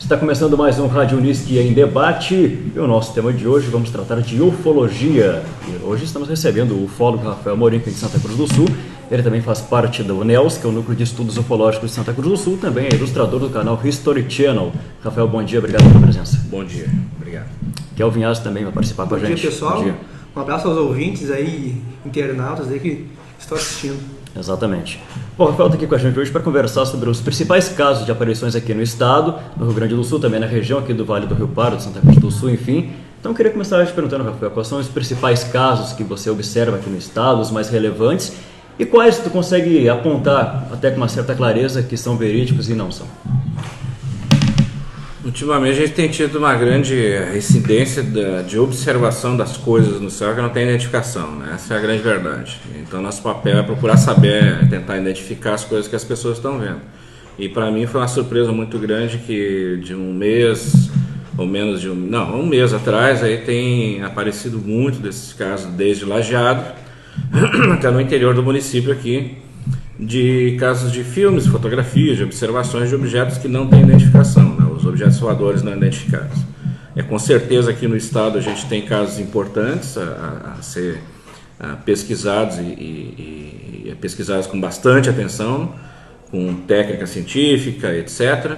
Está começando mais um Rádio Unisc em Debate e o nosso tema de hoje vamos tratar de ufologia. E hoje estamos recebendo o ufólogo Rafael Morim, de Santa Cruz do Sul. Ele também faz parte do UNELS, que é o Núcleo de Estudos Ufológicos de Santa Cruz do Sul, também é ilustrador do canal History Channel. Rafael, bom dia, obrigado pela presença. Bom dia, obrigado. Kelvin Vinhas também vai participar com a gente. Bom dia, pessoal. Bom dia. Um abraço aos ouvintes aí, internautas aí que estão assistindo. Exatamente. Bom, o Rafael está aqui com a gente hoje para conversar sobre os principais casos de aparições aqui no estado, no Rio Grande do Sul, também na região aqui do Vale do Rio Pardo, de Santa Cruz do Sul, enfim. Então eu queria começar te perguntando, Rafael, quais são os principais casos que você observa aqui no estado, os mais relevantes, e quais tu consegue apontar até com uma certa clareza que são verídicos e não são? Ultimamente a gente tem tido uma grande incidência de observação das coisas no céu que não tem identificação, né? Essa é a grande verdade. Então nosso papel é procurar saber, tentar identificar as coisas que as pessoas estão vendo. E para mim foi uma surpresa muito grande que de um mês, ou menos de um mês atrás, aí tem aparecido muito desses casos, desde Lajeado até no interior do município aqui, de casos de filmes, fotografias, de observações de objetos que não têm identificação, né? Os objetos voadores não identificados. Com certeza aqui no estado a gente tem casos importantes a ser pesquisados e pesquisados com bastante atenção, com técnica científica, etc.,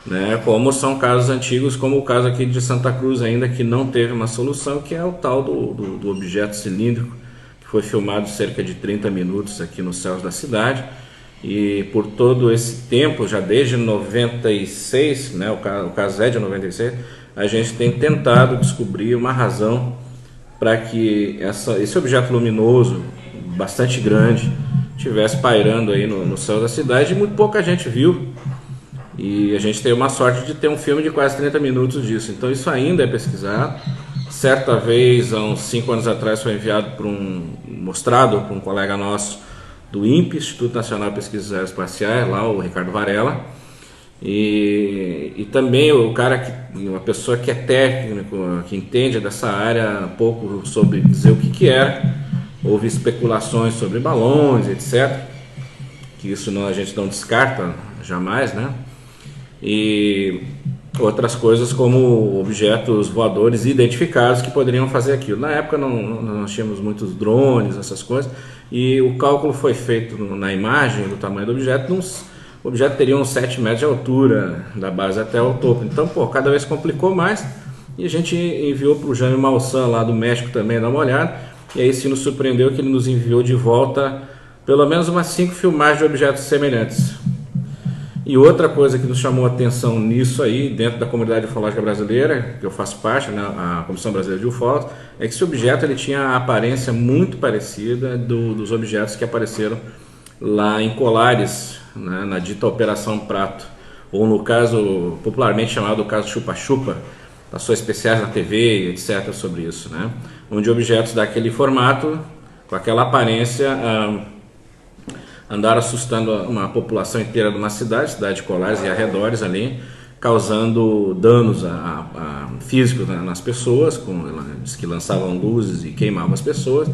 né? Como são casos antigos, como o caso aqui de Santa Cruz ainda, que não teve uma solução, que é o tal do objeto cilíndrico, foi filmado cerca de 30 minutos aqui nos céus da cidade, e por todo esse tempo, já desde 96, né, o caso é de 96, a gente tem tentado descobrir uma razão para que esse objeto luminoso, bastante grande, estivesse pairando aí no céu da cidade, e muito pouca gente viu, e a gente teve uma sorte de ter um filme de quase 30 minutos disso. Então isso ainda é pesquisado. Certa vez, há uns 5 anos atrás, foi mostrado por um colega nosso do INPE, Instituto Nacional de Pesquisas Aeroespaciais, lá o Ricardo Varela, e também uma pessoa que é técnico, que entende dessa área, um pouco sobre dizer o que era. Houve especulações sobre balões, etc., que isso a gente não descarta jamais, né? E outras coisas como objetos voadores identificados que poderiam fazer aquilo. Na época nós tínhamos muitos drones, essas coisas, e o cálculo foi feito na imagem do tamanho do objeto. O objeto teria uns 7 metros de altura, da base até o topo. Então, cada vez complicou mais, e a gente enviou para o Jaime Malsan, lá do México, também dar uma olhada, e aí se nos surpreendeu que ele nos enviou de volta pelo menos umas 5 filmagens de objetos semelhantes. E outra coisa que nos chamou a atenção nisso aí, dentro da comunidade ufológica brasileira, que eu faço parte, né, a Comissão Brasileira de Ufólogos, é que esse objeto ele tinha a aparência muito parecida dos objetos que apareceram lá em Colares, né, na dita Operação Prato, ou no caso popularmente chamado caso Chupa-Chupa, passou especiais na TV, etc., sobre isso, né, onde objetos daquele formato, com aquela aparência, andaram assustando uma população inteira de uma cidade de Colares e arredores ali, causando danos físicos nas pessoas, diz que lançavam luzes e queimavam as pessoas,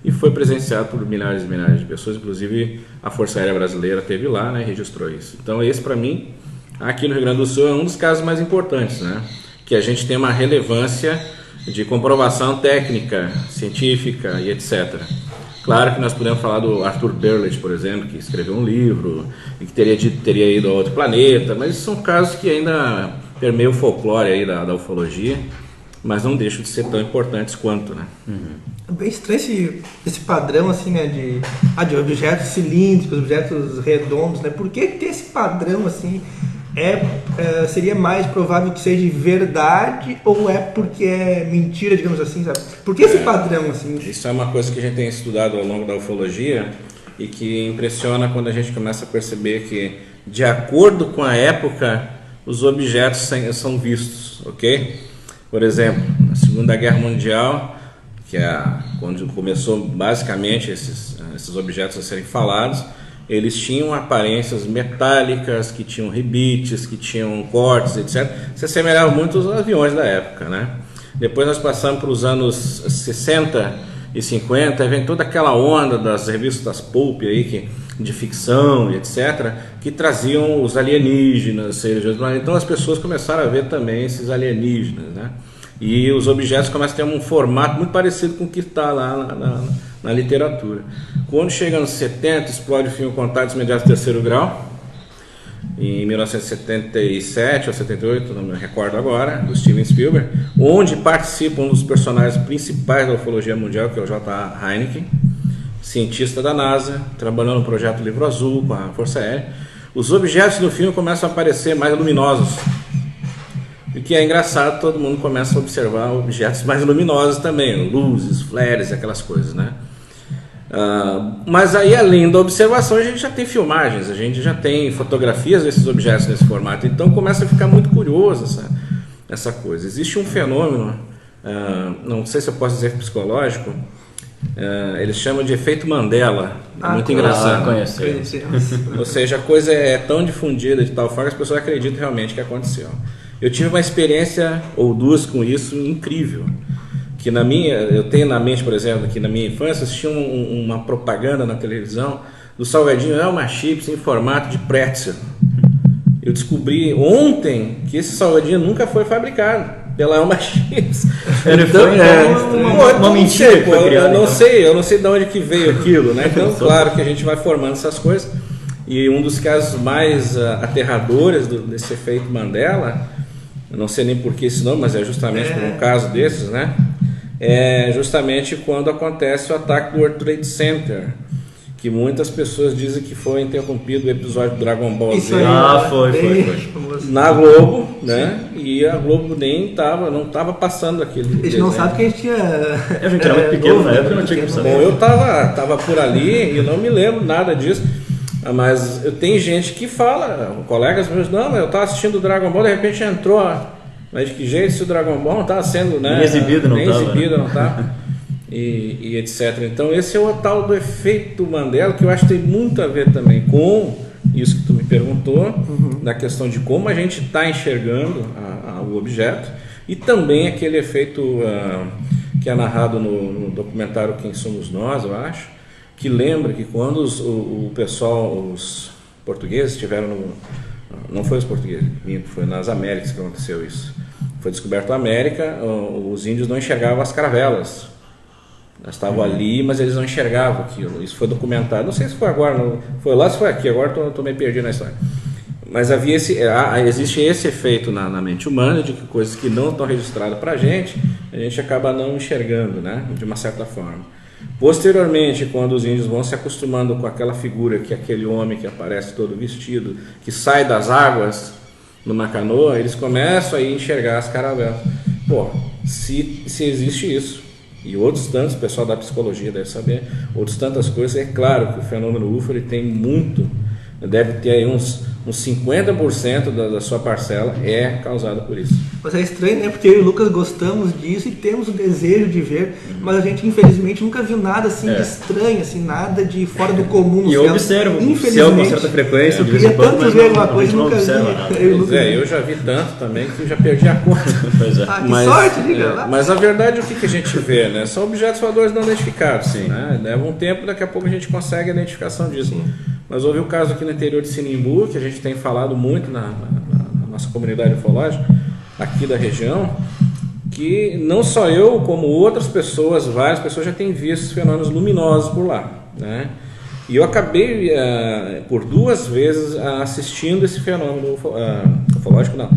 e foi presenciado por milhares e milhares de pessoas, inclusive a Força Aérea Brasileira esteve lá, né, e registrou isso. Então esse, para mim, aqui no Rio Grande do Sul, é um dos casos mais importantes, né, que a gente tem uma relevância de comprovação técnica, científica e etc. Claro que nós podemos falar do Arthur Berlet, por exemplo, que escreveu um livro e que teria ido a outro planeta, mas são casos que ainda permeiam o folclore aí da ufologia, mas não deixam de ser tão importantes quanto, né? É bem estranho esse padrão assim, né, de objetos cilíndricos, objetos redondos, né? Por que ter esse padrão assim? Seria mais provável que seja verdade, ou é porque é mentira, digamos assim, sabe? Por que esse padrão assim? Isso é uma coisa que a gente tem estudado ao longo da ufologia e que impressiona quando a gente começa a perceber que, de acordo com a época, os objetos são vistos, ok? Por exemplo, na Segunda Guerra Mundial, que é quando começou basicamente esses objetos a serem falados, eles tinham aparências metálicas, que tinham ribites, que tinham cortes, etc. Se assemelhavam muito aos aviões da época, né? Depois nós passamos para os anos 60 e 50, vem toda aquela onda das revistas Pulp aí, que de ficção e etc., que traziam os alienígenas, seres. Então as pessoas começaram a ver também esses alienígenas, né? E os objetos começam a ter um formato muito parecido com o que está lá na literatura. Quando chega nos 70, explode o filme Contatos Imediatos de Terceiro Grau, em 1977 ou 78, não me recordo agora, do Steven Spielberg, onde participa um dos personagens principais da ufologia mundial, que é o J. Heineken, cientista da NASA, trabalhando no projeto Livro Azul com a Força Aérea. Os objetos do filme começam a aparecer mais luminosos. O que é engraçado, todo mundo começa a observar objetos mais luminosos também, luzes, flares, aquelas coisas, né? Mas aí, além da observação, a gente já tem filmagens, a gente já tem fotografias desses objetos nesse formato. Então começa a ficar muito curioso essa coisa. Existe um fenômeno, não sei se eu posso dizer psicológico, eles chamam de efeito Mandela. É muito engraçado. Ou seja, a coisa é tão difundida de tal forma que as pessoas acreditam realmente que aconteceu. Eu tive uma experiência ou duas com isso incrível. Que eu tenho na mente, por exemplo, que na minha infância assisti uma propaganda na televisão do salgadinho Elma Chips em formato de pretzel. Eu descobri ontem que esse salgadinho nunca foi fabricado pela Elma Chips. Então, uma mentira que foi criada, eu não sei de onde que veio aquilo, né? Então, claro que a gente vai formando essas coisas. E um dos casos mais aterradores desse efeito Mandela, eu não sei nem por que esse nome, mas é justamente por um caso desses, né? É justamente quando acontece o ataque do World Trade Center, que muitas pessoas dizem que foi interrompido o episódio do Dragon Ball Z. Foi. Na Globo, né? E a Globo não estava passando aquele. A gente não sabe que a gente tinha. A gente era muito pequeno na época, não tinha como saber. Bom, eu tava por ali e não me lembro nada disso. Mas tem gente que fala, colegas meus, não, eu estava assistindo o Dragon Ball, de repente entrou. Mas de que jeito se o Dragon Ball não estava sendo, né? Nem exibido não estava. E etc. Então esse é o tal do efeito Mandela, que eu acho que tem muito a ver também com isso que tu me perguntou, da questão de como a gente está enxergando o objeto, e também aquele efeito que é narrado no documentário Quem Somos Nós, eu acho, que lembra que quando os portugueses estiveram não foi os portugueses, foi nas Américas que aconteceu isso. Foi descoberto a América, os índios não enxergavam as caravelas. Elas estavam ali, mas eles não enxergavam aquilo. Isso foi documentado. Não sei se foi agora, foi lá, se foi aqui. Agora estou meio perdido na história. Mas existe esse efeito na mente humana de que coisas que não estão registradas para a gente acaba não enxergando, né? De uma certa forma. Posteriormente, quando os índios vão se acostumando com aquela figura, que é aquele homem que aparece todo vestido, que sai das águas numa canoa, eles começam a enxergar as caravelas. Pô, se existe isso, e outros tantos, o pessoal da psicologia deve saber, outros tantas coisas, é claro que o fenômeno UFO ele tem muito, deve ter aí uns 50% da sua parcela é causada por isso. Mas é estranho, né? Porque eu e o Lucas gostamos disso e temos o desejo de ver, mas a gente infelizmente nunca viu nada assim de estranho, assim, nada de fora do comum no céu. E eu observo o céu com certa frequência, de vez em quando, mas ver uma coisa nunca vi. Eu já vi tanto também que eu já perdi a conta. Pois é. Que sorte, diga lá. Mas a verdade, o que a gente vê, né? São objetos voadores não identificados. Sim. Né? Leva um tempo, daqui a pouco a gente consegue a identificação disso. Sim. Mas houve um caso aqui no interior de Sinimbu, que a gente tem falado muito na nossa comunidade ufológica, aqui da região, que não só eu, como outras pessoas, várias pessoas já têm visto fenômenos luminosos por lá, né? E eu acabei, por 2 vezes, assistindo esse fenômeno ufológico, não,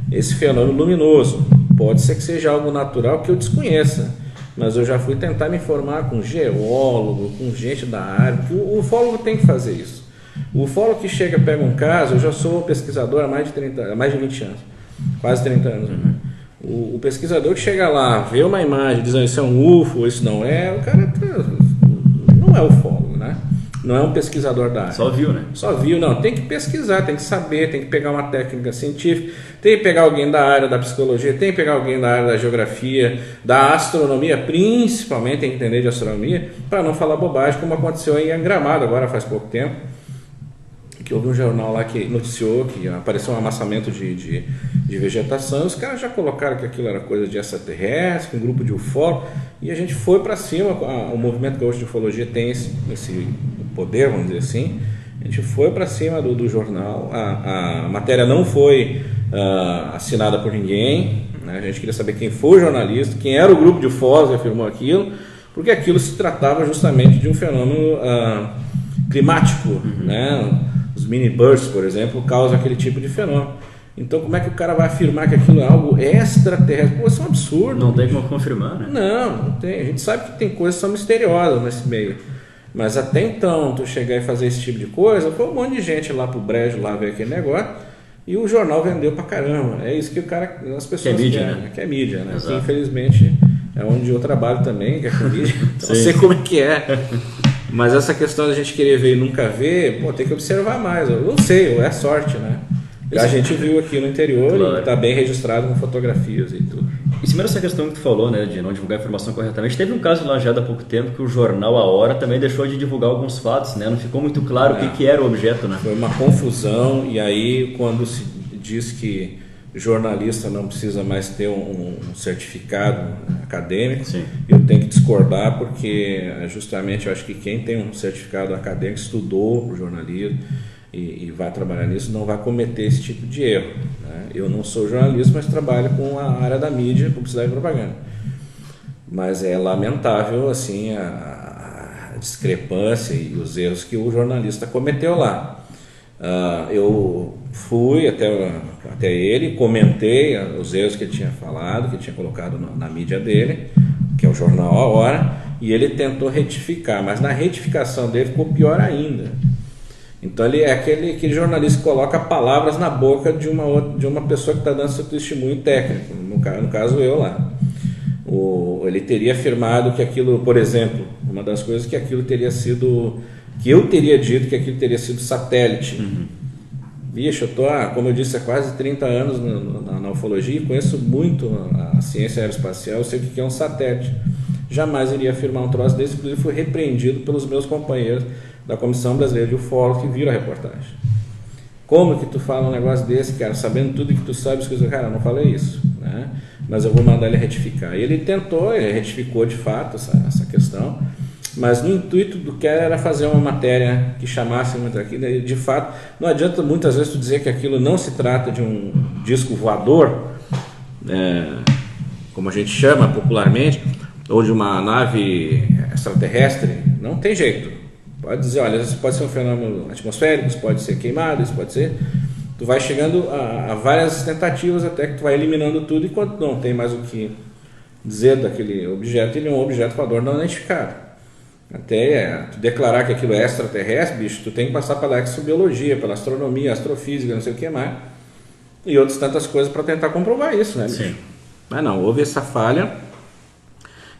esse fenômeno luminoso. Pode ser que seja algo natural que eu desconheça, mas eu já fui tentar me informar com geólogo, com gente da área, porque o ufólogo tem que fazer isso. O ufólogo que chega, pega um caso, eu já sou pesquisador há mais de 20 anos, quase 30 anos. Né? O pesquisador que chega lá, vê uma imagem, diz isso é um UFO, isso não é, o cara não é ufólogo, né? Não é um pesquisador da área. Só viu, né? Só viu, não. Tem que pesquisar, tem que saber, tem que pegar uma técnica científica, tem que pegar alguém da área da psicologia, tem que pegar alguém da área da geografia, da astronomia, principalmente tem que entender de astronomia, para não falar bobagem, como aconteceu em Gramado agora faz pouco tempo, que houve um jornal lá que noticiou que apareceu um amassamento de vegetação, os caras já colocaram que aquilo era coisa de extraterrestre, um grupo de ufólogos, e a gente foi para cima. O movimento gaúcho de ufologia tem esse poder, vamos dizer assim, A gente foi para cima do jornal, a matéria não foi assinada por ninguém, né? A gente queria saber quem foi o jornalista, quem era o grupo de ufólogos que afirmou aquilo, porque aquilo se tratava justamente de um fenômeno climático, né? Os mini bursts, por exemplo, causam aquele tipo de fenômeno. Então, como é que o cara vai afirmar que aquilo é algo extraterrestre? Pô, isso é um absurdo. Não tem como confirmar, né? Não tem. A gente sabe que tem coisas que são misteriosas nesse meio. Mas até então, tu chegar e fazer esse tipo de coisa, foi um monte de gente lá pro brejo, lá ver aquele negócio, e o jornal vendeu pra caramba. É isso que as pessoas mídia, querem, né? Que é mídia, né? Exato. Que, infelizmente, é onde eu trabalho também, que é com mídia. Então, eu sei como é que é. Mas essa questão da gente querer ver e nunca ver, pô, tem que observar mais. Eu não sei, é sorte, né? A gente viu aqui no interior, claro. E está bem registrado com fotografias e tudo. Em cima dessa questão que tu falou, né, de não divulgar a informação corretamente, teve um caso lá já há pouco tempo que o jornal A Hora também deixou de divulgar alguns fatos, né? Não ficou muito claro o que era o objeto, né? Foi uma confusão, e aí quando se diz que jornalista não precisa mais ter um certificado acadêmico, sim, eu tenho que discordar, porque justamente eu acho que quem tem um certificado acadêmico estudou o jornalismo e vai trabalhar nisso, não vai cometer esse tipo de erro, né? Eu não sou jornalista, mas trabalho com a área da mídia, publicidade e propaganda. Mas é lamentável assim a discrepância e os erros que o jornalista cometeu lá. Eu fui até ele, comentei os erros que ele tinha falado, que ele tinha colocado na mídia dele, que é o jornal A Hora, e ele tentou retificar, mas na retificação dele ficou pior ainda. Então ele é aquele jornalista que coloca palavras na boca de uma pessoa que está dando seu testemunho técnico, no caso eu lá. Ele teria afirmado que aquilo, por exemplo, uma das coisas que aquilo teria sido, que eu teria dito que aquilo teria sido satélite. Uhum. Bicho, eu estou, como eu disse, há quase 30 anos na ufologia e conheço muito a ciência aeroespacial, eu sei o que é um satélite. Jamais iria afirmar um troço desse, inclusive fui repreendido pelos meus companheiros da Comissão Brasileira de Ufólogos que viram a reportagem. Como que tu fala um negócio desse, cara, sabendo tudo que tu sabe, cara, eu não falei isso, né? Mas eu vou mandar ele retificar. E ele retificou de fato essa questão, mas no intuito do que era fazer uma matéria que chamasse muito aquilo. De fato, não adianta muitas vezes tu dizer que aquilo não se trata de um disco voador, como a gente chama popularmente, ou de uma nave extraterrestre, não tem jeito. Pode dizer, olha, isso pode ser um fenômeno atmosférico, isso pode ser queimado, isso pode ser... Tu vai chegando a várias tentativas até que tu vai eliminando tudo, e quando não tem mais o que dizer daquele objeto, ele é um objeto voador não identificado. Até tu declarar que aquilo é extraterrestre, bicho, tu tem que passar pela exobiologia, pela astronomia, astrofísica, não sei o que mais, e outras tantas coisas para tentar comprovar isso, né, bicho? Sim. Mas não, houve essa falha.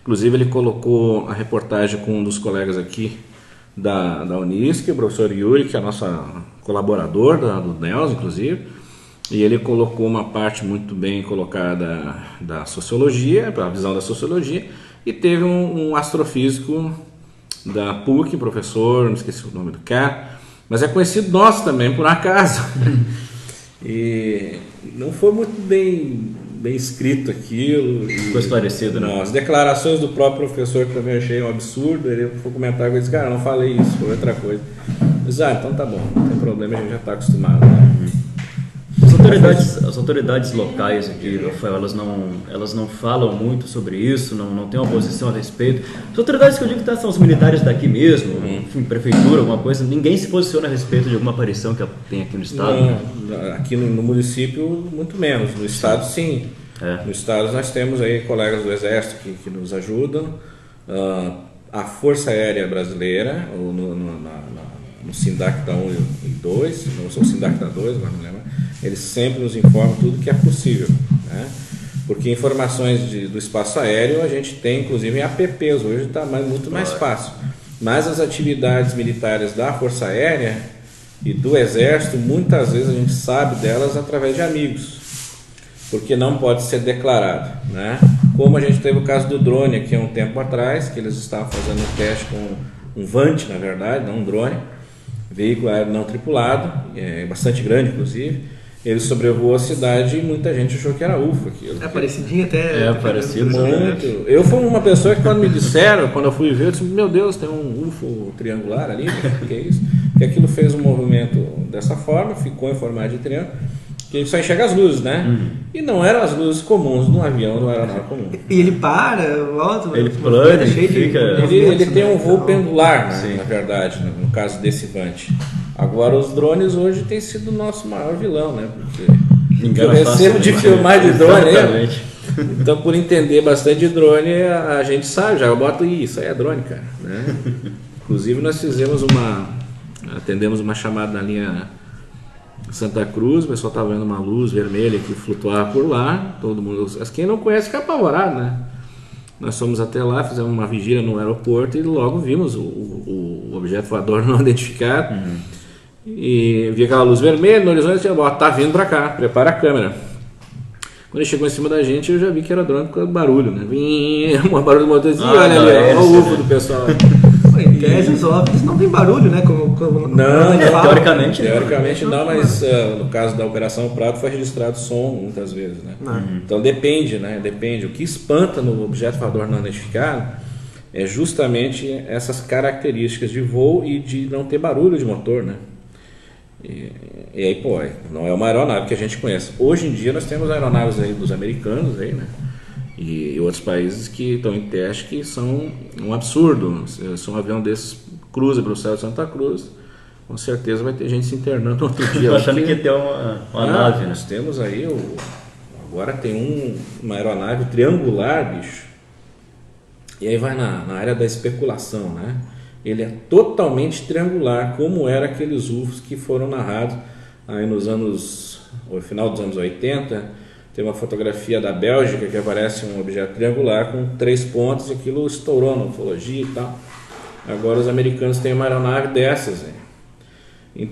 Inclusive ele colocou a reportagem com um dos colegas aqui da Unisc, o professor Yuri, que é nosso colaborador do NELS, inclusive, e ele colocou uma parte muito bem colocada da sociologia, a visão da sociologia, e teve um astrofísico da PUC, professor, não esqueci o nome do cara, mas é conhecido nosso também, por acaso. E não foi muito bem escrito aquilo. Ficou esclarecido, né? As declarações do próprio professor, que também achei um absurdo, ele foi comentar com ele, disse, cara, não falei isso, foi outra coisa. Mas, então tá bom, não tem problema, a gente já está acostumado, né? As autoridades locais aqui, Rafael, elas não falam muito sobre isso, não têm uma posição a respeito. As autoridades que eu digo que são os militares daqui mesmo, enfim, prefeitura, alguma coisa, ninguém se posiciona a respeito de alguma aparição que tem aqui no estado? Não, aqui no município, muito menos. No estado, sim. No estado nós temos aí colegas do Exército que nos ajudam. A Força Aérea Brasileira, no Sindacta 1 e 2, não sou o Sindacta 2, agora não lembro, eles sempre nos informam tudo que é possível, né? Porque informações do espaço aéreo a gente tem, inclusive, em apps, hoje está muito mais fácil. Mas as atividades militares da Força Aérea e do Exército, muitas vezes a gente sabe delas através de amigos, porque não pode ser declarado, né? Como a gente teve o caso do drone aqui há um tempo atrás, que eles estavam fazendo um teste com um VANT, na verdade, não um drone, veículo aéreo não tripulado, bastante grande inclusive. Ele sobrevoou a cidade e muita gente achou que era UFO aquilo. É parecidinho até. É parecido. Muito. Eu fui uma pessoa que quando me disseram, quando eu fui ver, eu disse, meu Deus, tem um UFO triangular ali, o que é isso? que aquilo fez um movimento dessa forma, ficou em formato de triângulo, que a gente só enxerga as luzes, né? E não eram as luzes comuns de um avião, não era nada comum. E ele para, volta, Ele plana, cheio de fica... Ele tem um voo então. pendular, né, na verdade, no caso desse Vant. Agora, os drones hoje têm sido o nosso maior vilão, né? Porque eu recebo de filmar de drone, né? Então, por entender bastante de drone, a gente sabe, já eu boto isso aí é drone, cara, né? Inclusive, nós atendemos uma chamada na linha Santa Cruz, o pessoal estava vendo uma luz vermelha que flutuava por lá, todo mundo, quem não conhece fica apavorado, né? Nós fomos até lá, fizemos uma vigília no aeroporto e logo vimos o objeto voador não identificado. E vi aquela luz vermelha no horizonte e tá vindo para cá, prepara a câmera. Quando ele chegou em cima da gente, eu já vi que era drone por causa do barulho, né? Um barulho do motorzinho, olha ali, olha o UFO do pessoal. Em tese, os OVNIs não tem barulho, né? Teoricamente não, mas no caso da Operação Prato foi registrado som muitas vezes, né? Então depende, né? Depende. O que espanta no objeto voador não identificado é justamente essas características de voo e de não ter barulho de motor, né? E aí, pô, não é uma aeronave que a gente conhece. Hoje em dia nós temos aeronaves aí dos americanos aí, né? E outros países que estão em teste que são um absurdo. Se um avião desses cruza para o céu de Santa Cruz, com certeza vai ter gente se internando outro dia. Tô achando que ia ter uma nave, né? Nós temos aí, agora tem uma aeronave triangular, bicho. E aí vai na área da especulação, né? Ele é totalmente triangular, como eram aqueles UFOs que foram narrados aí no final dos anos 80. Tem uma fotografia da Bélgica que aparece um objeto triangular com 3 pontos e aquilo estourou na ufologia e tal. Agora os americanos têm uma aeronave dessas.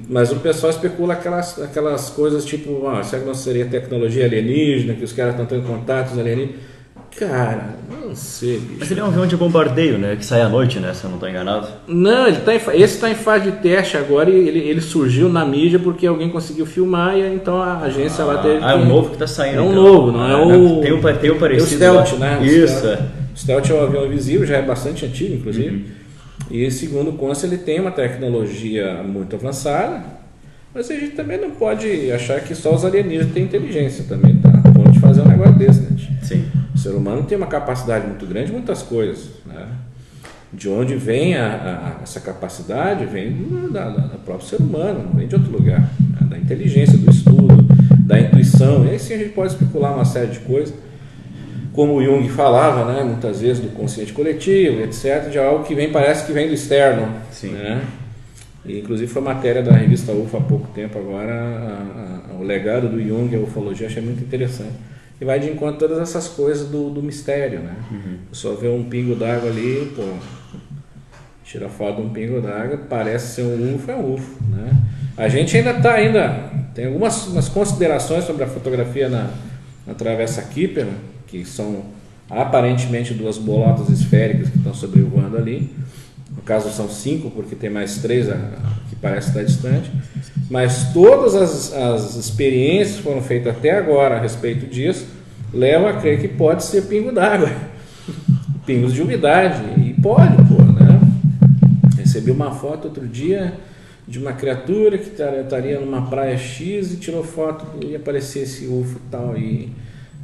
Mas o pessoal especula aquelas coisas tipo, será que não seria tecnologia alienígena, que os caras estão tendo contatos alienígenas? Cara, não sei, bicho. Mas ele é um avião de bombardeio, né? Que sai à noite, né? Se eu não estou enganado. Não, esse está em fase de teste agora e ele surgiu na mídia porque alguém conseguiu filmar e então a agência lá teve. É um novo que está saindo. É um então. novo, não é o. Tem um parecido. Tem o Stealth, né? Isso, O Stealth é um avião invisível, já é bastante antigo, inclusive. E segundo consta, ele tem uma tecnologia muito avançada, mas a gente também não pode achar que só os alienígenas têm inteligência também, tá? Pode fazer um negócio desse, né? Sim. O ser humano tem uma capacidade muito grande de muitas coisas, né? De onde vem essa capacidade? Vem do próprio ser humano, não vem de outro lugar, né? Da inteligência, do estudo, da intuição. E aí sim a gente pode especular uma série de coisas, como o Jung falava, né? Muitas vezes do consciente coletivo, etc., de algo que parece que vem do externo. Sim. Né? E, inclusive foi matéria da revista UFO há pouco tempo agora, o legado do Jung, a ufologia, achei muito interessante. E vai de encontro a todas essas coisas do mistério, né? O pessoal vê um pingo d'água ali, pô, tira foto de um pingo d'água, parece ser um UFO, é um UFO, né? A gente tem algumas considerações sobre a fotografia na Travessa Kuiper, que são aparentemente 2 bolotas esféricas que estão sobrevoando ali. No caso são 5, porque tem mais 3 que parece estar distante. Mas todas as experiências que foram feitas até agora a respeito disso levam a crer que pode ser pingo d'água, pingos de umidade. E pode, né? Recebi uma foto outro dia de uma criatura que estaria numa praia X e tirou foto e aparecia esse UFO e tal.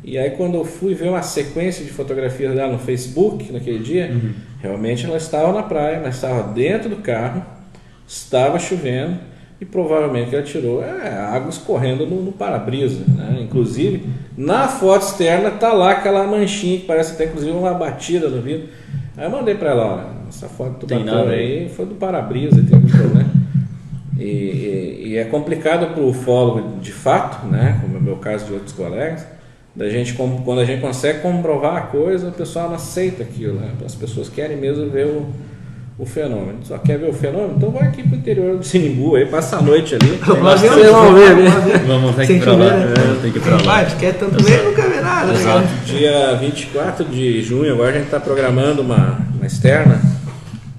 E aí quando eu fui ver uma sequência de fotografias dela no Facebook naquele dia, realmente ela estava na praia, mas estava dentro do carro, estava chovendo e provavelmente ela tirou água escorrendo no para-brisa, né? Inclusive na foto externa está lá aquela manchinha que parece até inclusive uma batida no vidro. Aí eu mandei para ela, olha, essa foto que tu bateu aí foi do para-brisa, tem algum problema. E é complicado para o ufólogo de fato, né? Como é o meu caso de outros colegas, quando a gente consegue comprovar a coisa, o pessoal não aceita aquilo, né? As pessoas querem mesmo ver o fenômeno. Só quer ver o fenômeno? Então vai aqui pro interior do Sinimbu, aí passa a noite ali. Vocês vão ver, né? Vamos ter que ir pra lá. Tem que ir pra lá. Quer tanto ver, nunca vê nada. Exato. Dia 24 de junho, agora a gente está programando uma externa,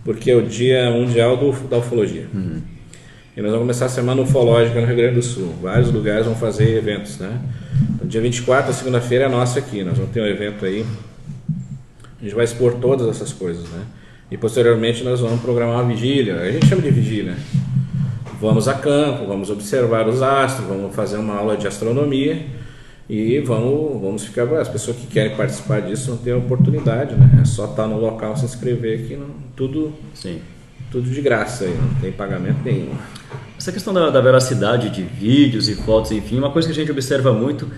porque é o Dia Mundial da Ufologia. E nós vamos começar a semana ufológica no Rio Grande do Sul. Vários lugares vão fazer eventos, né? No dia 24, a segunda-feira, é nossa aqui. Nós vamos ter um evento aí. A gente vai expor todas essas coisas, né? E posteriormente nós vamos programar uma vigília. A gente chama de vigília. vamos a campo, vamos observar os astros, vamos fazer uma aula de astronomia e vamos ficar. As pessoas que querem participar disso não têm oportunidade, né? É só estar no local, se inscrever, que tudo de graça, aí, não tem pagamento nenhum. Essa questão da veracidade de vídeos e fotos, enfim, uma coisa que a gente observa muito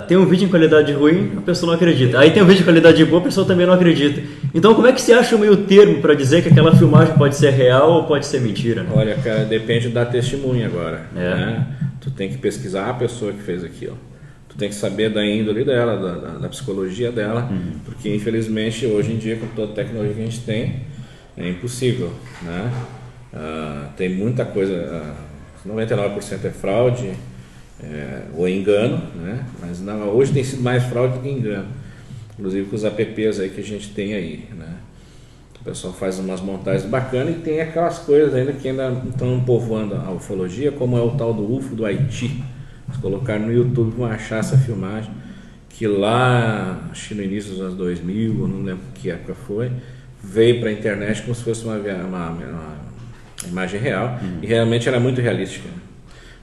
tem um vídeo em qualidade ruim, a pessoa não acredita. Aí tem um vídeo em qualidade boa, a pessoa também não acredita. Então como é que você acha o meio termo para dizer que aquela filmagem pode ser real ou pode ser mentira? Né? Olha, cara, depende da testemunha agora. Né? Tu tem que pesquisar a pessoa que fez aquilo. Tu tem que saber da índole dela, da psicologia dela, porque infelizmente hoje em dia, com toda a tecnologia que a gente tem, é impossível. Né? Tem muita coisa, 99% é fraude, ou engano, né? Mas hoje tem sido mais fraude do que engano, inclusive com os apps aí que a gente tem aí, né? O pessoal faz umas montagens bacanas e tem aquelas coisas ainda que ainda estão povoando a ufologia, como é o tal do UFO do Haiti. Se colocar no YouTube vão achar essa filmagem, que lá, acho que no início dos anos 2000, eu não lembro que época foi, veio para a internet como se fosse uma imagem real, e realmente era muito realística.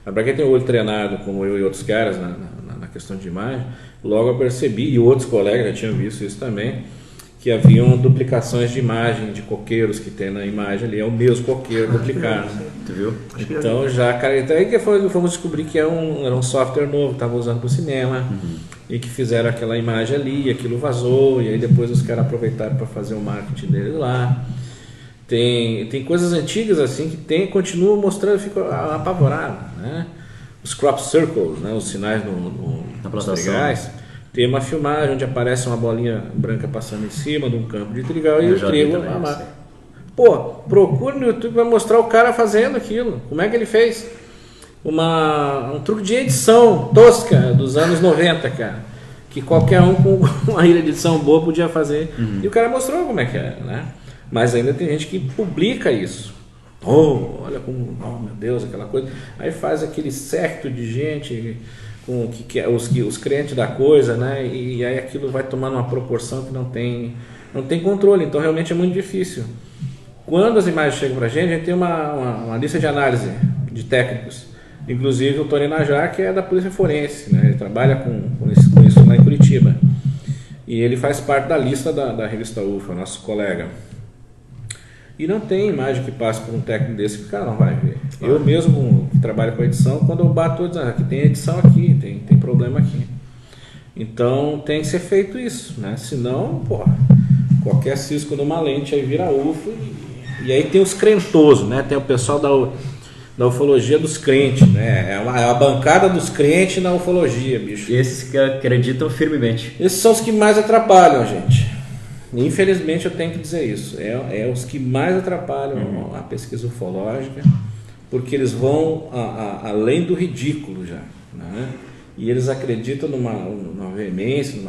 Mas para quem tem o olho treinado, como eu e outros caras, na questão de imagem, logo eu percebi, e outros colegas já tinham visto isso também, que haviam duplicações de imagem de coqueiros que tem na imagem ali, é o mesmo coqueiro duplicado. Tu viu? Então já, cara, então aí que fomos descobrir que era um software novo que estava usando para o cinema, e que fizeram aquela imagem ali, e aquilo vazou, e aí depois os caras aproveitaram para fazer o marketing dele lá. Tem coisas antigas assim que continuam mostrando, eu fico apavorado, né? Os crop circles, né? Os sinais nos trigais. Tem uma filmagem onde aparece uma bolinha branca passando em cima de um campo de trigal e o trigo lá. Pô, procure no YouTube, vai mostrar o cara fazendo aquilo. Como é que ele fez? Um truque de edição tosca dos anos 90, cara. Que qualquer um com uma edição boa podia fazer. E o cara mostrou como é que é, né? Mas ainda tem gente que publica isso. Olha como, meu Deus, aquela coisa. Aí faz aquele séquito de gente com os crentes da coisa, né? E aí aquilo vai tomando uma proporção que não tem controle. Então realmente é muito difícil. Quando as imagens chegam pra gente, a gente tem uma lista de análise de técnicos. Inclusive o Tony Najar, que é da Polícia Forense, né? Ele trabalha com isso lá em Curitiba. E ele faz parte da lista da revista UFA, nosso colega. E não tem imagem que passe por um técnico desse que o cara não vai ver. Eu mesmo que trabalho com edição, quando eu bato, eu digo, aqui tem edição aqui, tem problema aqui. Então tem que ser feito isso, né? Senão, qualquer cisco numa lente aí vira UFO. E aí tem os crentosos, né? Tem o pessoal da ufologia dos crentes, né? É a bancada dos crentes na ufologia, bicho. Esses que acreditam firmemente. Esses são os que mais atrapalham, gente. Infelizmente eu tenho que dizer isso, é os que mais atrapalham a pesquisa ufológica, porque eles vão além do ridículo já, né? E eles acreditam numa veemência,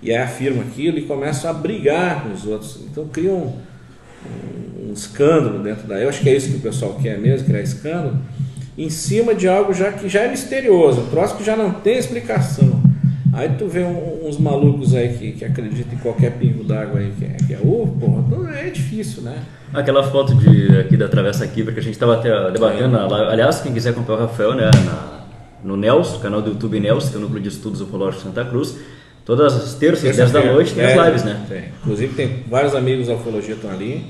e aí afirmam aquilo e começam a brigar com os outros, então criam um escândalo dentro daí. Eu acho que é isso que o pessoal quer mesmo, criar escândalo, em cima de algo que já é misterioso, um troço que já não tem explicação. Aí tu vê uns malucos aí que acreditam em qualquer pingo d'água aí que é UFO, então é difícil, né? Aquela foto aqui da Travessa Quibra que a gente estava até debatendo, aliás, quem quiser acompanhar o Rafael, né, no NELS, canal do YouTube NELS, que é o Núcleo de Estudos Ufológicos Santa Cruz, todas as terças, 10 da noite, tem as lives, né? Tem. Inclusive tem vários amigos da ufologia que estão ali,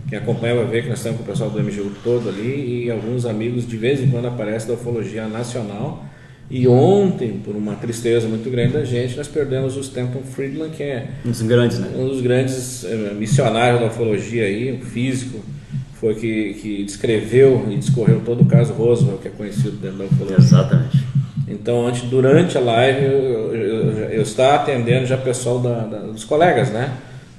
quem acompanha vai ver que nós estamos com o pessoal do MGU todo ali, e alguns amigos de vez em quando aparecem da ufologia nacional. E ontem, por uma tristeza muito grande da gente, nós perdemos o Stanton Friedman, que é um dos grandes, né? Um dos grandes missionários da ufologia aí, um físico, foi que descreveu e discorreu todo o caso Roswell, que é conhecido dentro da ufologia. Exatamente. Então, durante a live, eu estava atendendo já pessoal dos colegas, né?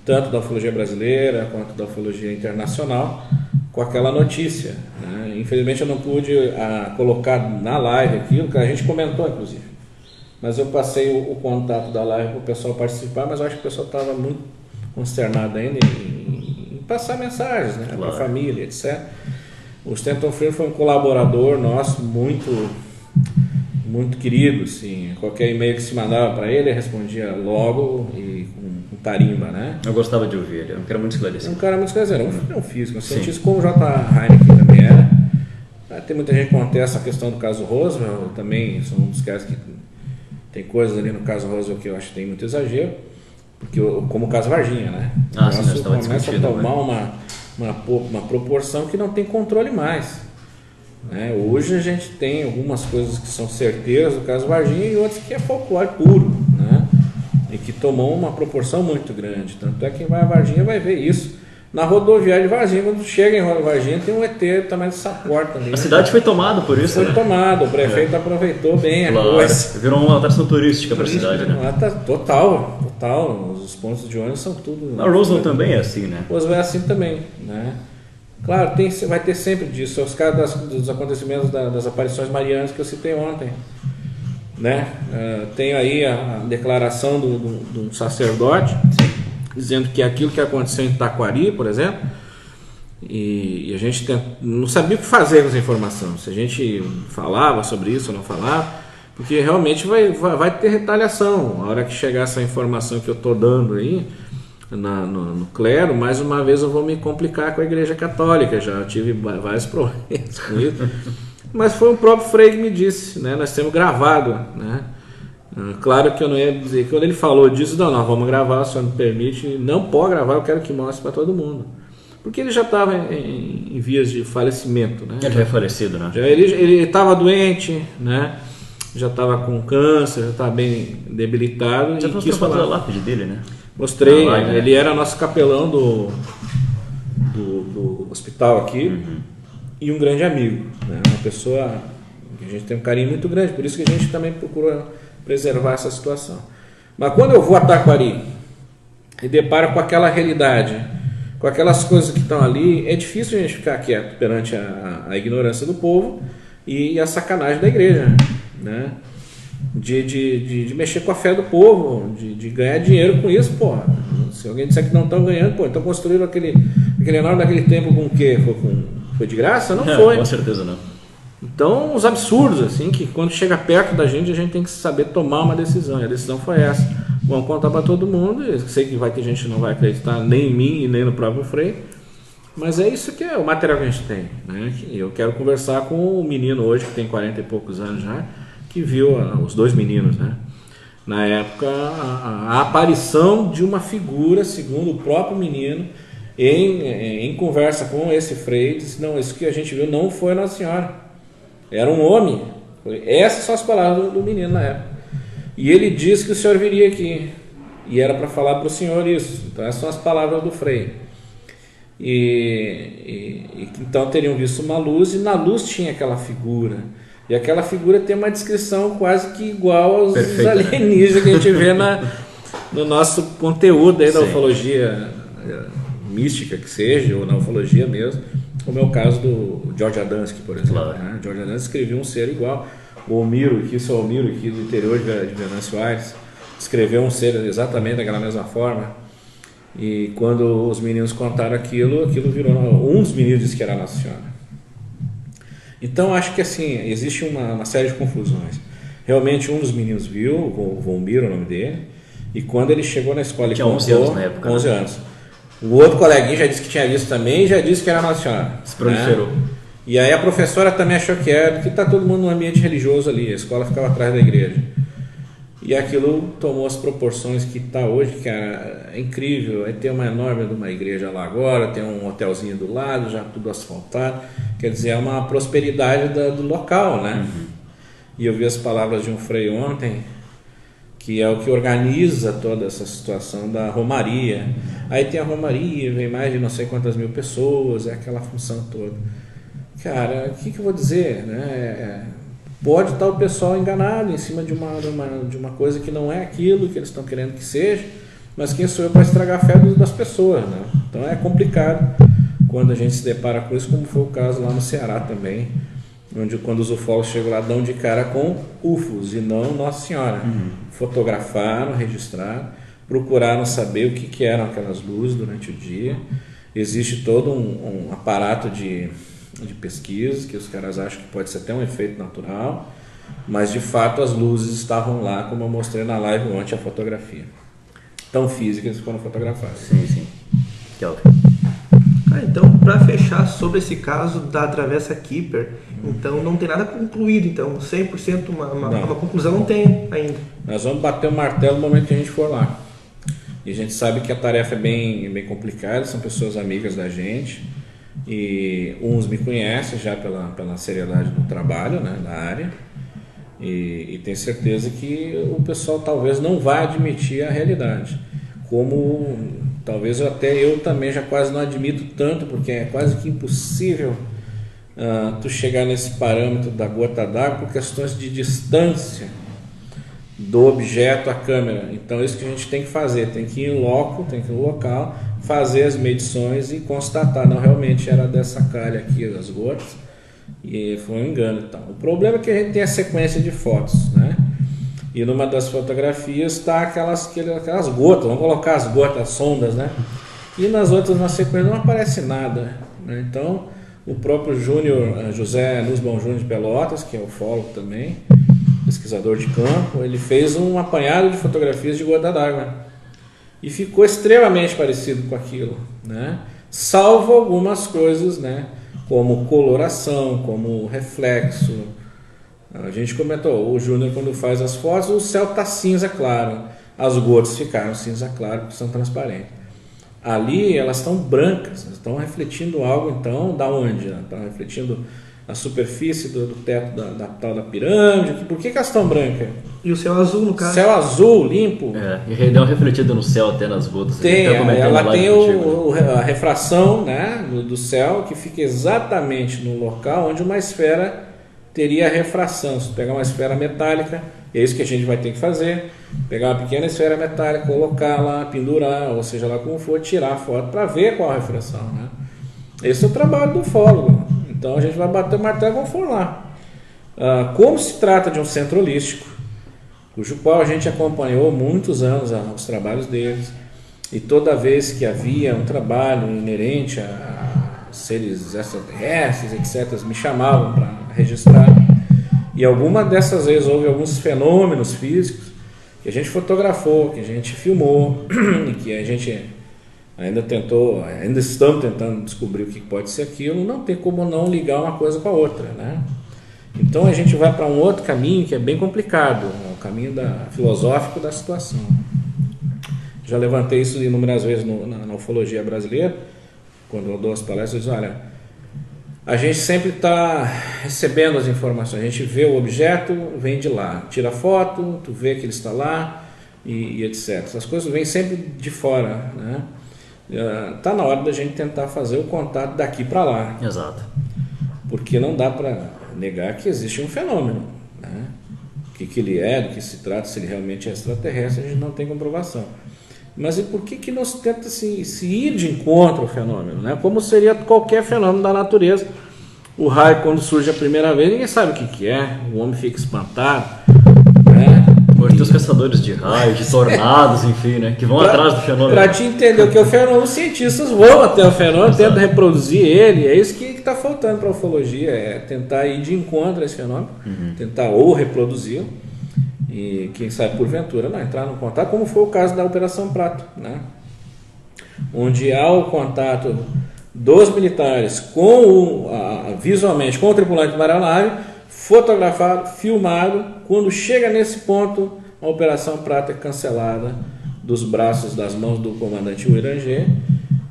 Tanto da ufologia brasileira quanto da ufologia internacional, com aquela notícia, né? Infelizmente eu não pude colocar na live aquilo, que a gente comentou inclusive, mas eu passei o contato da live para o pessoal participar, mas eu acho que o pessoal estava muito consternado ainda em passar mensagens, né? Para a família, etc. O Stanton Friedman foi um colaborador nosso muito querido, assim. Qualquer e-mail que se mandava para ele respondia logo e com tarimba, né? Eu gostava de ouvir ele, é um cara muito esclarecido. É um cara muito esclarecido, é um físico, um cientista como o J. Heineken também era. Tem muita gente que contesta a questão do caso Roswell, eu também sou um dos casos que tem coisas ali no caso Roswell que eu acho que tem muito exagero, porque como o caso Varginha, né? Sim, começa a tomar uma proporção que não tem controle mais. Né? Hoje a gente tem algumas coisas que são certeiras do caso Varginha e outras que é folclore puro, né? E que tomou uma proporção muito grande. Tanto é que quem vai a Varginha vai ver isso. Na rodoviária de Varginha, quando chega em Varginha, tem um ET do tamanho dessa porta ali. A cidade foi tomada por isso, Foi né? tomada, o prefeito aproveitou bem Claro, a coisa. virou uma atração turística para a cidade, né? Total. Os pontos de ônibus são tudo... A Roswell também é assim, né? Roswell é assim também, né? Claro, vai ter sempre disso. Os casos dos acontecimentos das aparições marianas que eu citei ontem, né? Tenho aí a declaração do sacerdote, dizendo que aquilo que aconteceu em Taquari, por exemplo, e a gente não sabia o que fazer com essa informação, se a gente falava sobre isso ou não falava, porque realmente vai ter retaliação. A hora que chegar essa informação que eu estou dando aí no clero, mais uma vez eu vou me complicar com a Igreja Católica, já tive vários problemas com isso, mas foi o próprio Frei que me disse, né? Nós temos gravado, né? Claro que eu não ia dizer, quando ele falou disso, não, nós vamos gravar, o senhor me permite, não pode gravar, eu quero que mostre para todo mundo. Porque ele já estava em vias de falecimento, né? Ele já é falecido, né? Ele estava doente, né? Já estava com câncer, já estava bem debilitado. Já mostrou foto da lápide dele, né? Mostrei, né? Ele era nosso capelão do hospital aqui, e um grande amigo, né? Uma pessoa que a gente tem um carinho muito grande, por isso que a gente também procura preservar essa situação. Mas quando eu vou a Taquari e deparo com aquela realidade, com aquelas coisas que estão ali, é difícil a gente ficar quieto perante a ignorância do povo e a sacanagem da igreja, né? De mexer com a fé do povo, de ganhar dinheiro com isso, pô. Se alguém disser que não estão ganhando, pô, então construíram aquele enorme daquele templo com o quê? Foi de graça? Não foi. Com certeza não. Então, os absurdos, assim, que quando chega perto da gente, a gente tem que saber tomar uma decisão. E a decisão foi essa. Vamos contar para todo mundo. Eu sei que vai ter gente que não vai acreditar nem em mim e nem no próprio Frei. Mas é isso que é o material que a gente tem, né? Eu quero conversar com o menino hoje, que tem 40 e poucos anos já, que viu os dois meninos, né? Na época, a aparição de uma figura, segundo o próprio menino, em conversa com esse Frei, disse, não, isso que a gente viu não foi Nossa Senhora. Era um homem. Essas são as palavras do menino na época. E ele disse que o senhor viria aqui. E era para falar para o senhor isso. Então essas são as palavras do Frei. Então teriam visto uma luz, e na luz tinha aquela figura. E aquela figura tem uma descrição quase que igual aos alienígenas que a gente vê no nosso conteúdo aí da ufologia mística, que seja, ou na ufologia mesmo. Como é o caso do George Adamski, por exemplo. Claro. Né? George Adamski escreveu um ser igual. O Almiro, aqui do interior de Venâncio Aires, escreveu um ser exatamente daquela mesma forma. E quando os meninos contaram aquilo virou... Um dos meninos disse que era Nossa Senhora. Então, acho que assim, existe uma série de confusões. Realmente, um dos meninos viu, o Almiro, o nome dele, e quando ele chegou na escola... Tinha 11 anos na época. 11 anos. O outro coleguinha já disse que tinha visto também e já disse que era Nossa Senhora. Se proliferou. Né? E aí a professora também achou que era, porque está todo mundo num ambiente religioso ali, a escola ficava atrás da igreja. E aquilo tomou as proporções que está hoje, cara, é incrível. Aí tem uma enorme de uma igreja lá agora, tem um hotelzinho do lado, já tudo asfaltado. Quer dizer, é uma prosperidade do local, né? E eu vi as palavras de um Frei ontem, que é o que organiza toda essa situação da romaria. Aí tem a romaria, vem mais de não sei quantas mil pessoas, é aquela função toda. Cara, o que eu vou dizer, né? Pode estar o pessoal enganado em cima de uma coisa que não é aquilo que eles estão querendo que seja, mas quem sou eu para estragar a fé das pessoas, né? Então é complicado quando a gente se depara com isso, como foi o caso lá no Ceará também, onde quando os ufólogos chegam lá, dão de cara com UFOs e não Nossa Senhora. Fotografaram, registraram, procuraram saber o que eram aquelas luzes durante o dia. Existe todo um aparato de pesquisa, que os caras acham que pode ser até um efeito natural, mas de fato as luzes estavam lá, como eu mostrei na live ontem, a fotografia. Tão físicas foram fotografadas. Sim. Que óbvio. Então, para fechar sobre esse caso da Travessa Keeper, então não tem nada concluído, então 100% uma conclusão não tem ainda. Nós vamos bater o martelo no momento que a gente for lá. E a gente sabe que a tarefa é bem complicada, são pessoas amigas da gente, e uns me conhecem já pela seriedade do trabalho, né, da área, e tenho certeza que o pessoal talvez não vai admitir a realidade, como talvez eu também já quase não admito tanto, porque é quase que impossível tu chegar nesse parâmetro da gota d'água por questões de distância do objeto à câmera. Então isso que a gente tem que fazer, tem que ir em loco, tem que ir no local, fazer as medições e constatar, não, realmente era dessa calha aqui das gotas, e foi um engano e tal. O problema é que a gente tem a sequência de fotos, né? E numa das fotografias está aquelas gotas, vamos colocar as gotas, as sondas, né? E nas outras, na sequência, não aparece nada, né? Então, o próprio José Nussbaum Júnior de Pelotas, que é ufólogo também, pesquisador de campo, ele fez um apanhado de fotografias de gota d'água e ficou extremamente parecido com aquilo, né? Salvo algumas coisas, né? Como coloração, como reflexo. A gente comentou, o Júnior, quando faz as fotos, o céu está cinza claro, as gotas ficaram cinza claro porque são transparentes. Ali elas estão brancas, estão refletindo algo, então, da onde? Estão refletindo a superfície do teto da tal da pirâmide. Por que elas estão brancas? E o céu azul, no caso? Céu azul, limpo. E deu refletido no céu até nas gotas. Tem, ela tem a refração, né, do céu, que fica exatamente no local onde uma esfera teria refração. Se pegar uma esfera metálica, é isso que a gente vai ter que fazer, pegar uma pequena esfera metálica, colocar lá, pendurar, ou seja lá como for, tirar a foto para ver qual a refração, né? Esse é o trabalho do ufólogo. Então a gente vai bater o martelo quando for lá. Como se trata de um centro holístico, cujo qual a gente acompanhou muitos anos os trabalhos deles, e toda vez que havia um trabalho inerente a seres extraterrestres, etc., me chamavam para registrar, e alguma dessas vezes houve alguns fenômenos físicos que a gente fotografou, que a gente filmou, e que a gente ainda estamos tentando descobrir o que pode ser aquilo. Não tem como não ligar uma coisa com a outra, né? Então a gente vai para um outro caminho que é bem complicado, o caminho filosófico da situação. Já levantei isso inúmeras vezes na ufologia brasileira, quando eu dou as palestras. Eu digo, olha, a gente sempre está recebendo as informações, a gente vê o objeto, vem de lá, tira foto, tu vê que ele está lá e etc. Essas coisas vêm sempre de fora, né? Está na hora da gente tentar fazer o contato daqui para lá. Exato. Porque não dá para negar que existe um fenômeno, né? O que ele é, do que se trata, se ele realmente é extraterrestre, a gente não tem comprovação. Mas e por que não se tenta se ir de encontro ao fenômeno, né? Como seria qualquer fenômeno da natureza. O raio, quando surge a primeira vez, ninguém sabe o que é, o homem fica espantado, né? Hoje tem os caçadores de raios, de tornados, enfim, né? Que vão atrás do fenômeno. Para te entender o que é o fenômeno, os cientistas vão até o fenômeno, tentam reproduzir ele. É isso que está faltando para a ufologia, é tentar ir de encontro a esse fenômeno, tentar ou reproduzi-lo, e quem sabe porventura não entrar no contato, como foi o caso da Operação Prato, né? Onde há o contato dos militares visualmente com o tripulante da aeronave, fotografado, filmado. Quando chega nesse ponto, a Operação Prato é cancelada dos braços, das mãos do comandante Uiranger,